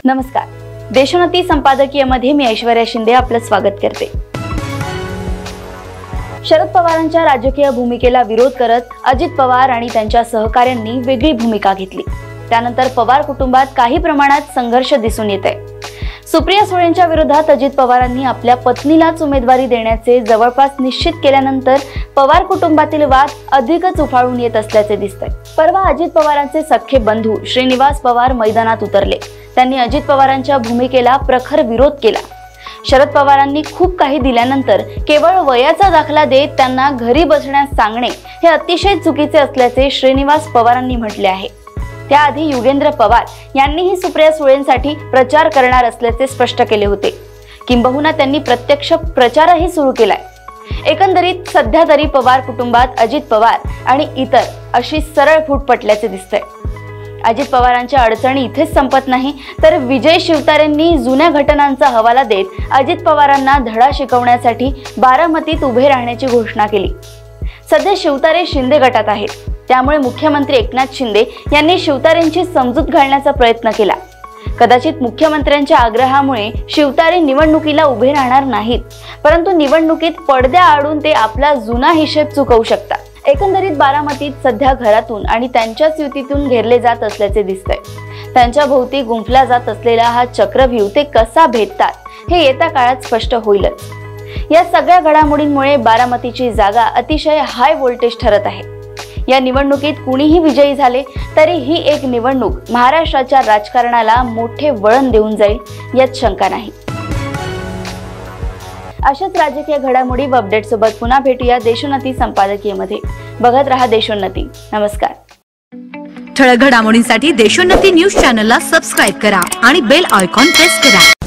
नमस्कार, देशोन्नती संपादकीयमध्ये मी ऐश्वर्या शिंदे आपलं स्वागत करते। शरद पवारांच्या राजकीय भूमिकेला विरोध करत अजित पवार आणि त्यांच्या सहकाऱ्यांनी वेगळी भूमिका घेतली। त्यानंतर पवार कुटुंबात काही प्रमाणात संघर्ष दिसून येतोय। सुप्रिया सुळेंच्या विरोधात अजित पवारांनी आपल्या पत्नीलाच उमेदवारी देण्याचे जवळपास निश्चित केल्यानंतर पवार कुटुंबातील वाद अधिकच उफाळून येत असल्याचे दिसतंय। परवा अजित पवारांचे सख्खे बंधू श्रीनिवास पवार मैदानात उतरले। त्यांनी अजित पवारांच्या भूमिकेला प्रखर विरोध केला। शरद पवारांनी खूप काही दिल्यानंतर केवळ वयाचा दाखला देत त्यांना घरी बसण्यास सांगणे हे अतिशय चुकीचे असल्याचे श्रीनिवास पवारांनी म्हटले आहे। त्याआधी युगेंद्र पवार यांनीही सुप्रिया सुळेंसाठी प्रचार करणार असल्याचे स्पष्ट केले होते। किंबहुना त्यांनी प्रत्यक्ष प्रचारही सुरू केलाय। एकंदरीत सध्या तरी पवार कुटुंबात अजित पवार आणि इतर अशी सरळ फूट पटल्याचे दिसतंय। अजित पवारांच्या अडचणी इथेच संपत नाही, तर विजय शिवतारेंनी जुन्या घटनांचा हवाला देत अजित पवारांना धडा शिकवण्यासाठी बारामतीत उभे राहण्याची घोषणा केली। सध्या शिवतारे शिंदे गटात आहेत, त्यामुळे मुख्यमंत्री एकनाथ शिंदे यांनी शिवतारेंची समजूत घालण्याचा प्रयत्न केला। कदाचित मुख्यमंत्र्यांच्या आग्रहामुळे शिवतारे निवडणुकीला उभे राहणार नाहीत, परंतु निवडणुकीत पडद्या आडून ते आपला जुना हिशेब चुकवू शकतात। एकंदरीत बारामतीत सध्या घरातून आणि त्यांच्याच युतीतून घेरले जात असल्याचे दिसतंय। त्यांच्या भोवती गुंफला जात असलेला हा चक्रव्यूह ते कसा भेदतात हे येत्या काळात स्पष्ट होईलच। या सगळ्या घडामोडींमुळे बारामतीची जागा अतिशय हाय व्होल्टेज ठरत आहे। या निवडणुकीत कुणीही विजयी झाले तरी ही एक निवडणूक महाराष्ट्राच्या राजकारणाला मोठे वळण देऊन जाईल यात शंका नाही। अशाच राजकीय घडामोडी व अपडेट सोबत पुन्हा भेटूया देशोन्नती संपादकीयमध्ये। बघत रहा देशोन्नती। नमस्कार। ठळक घडामोडींसाठी देशोन्नती न्यूज चॅनलला सबस्क्राइब करा आणि बेल आयकॉन प्रेस करा।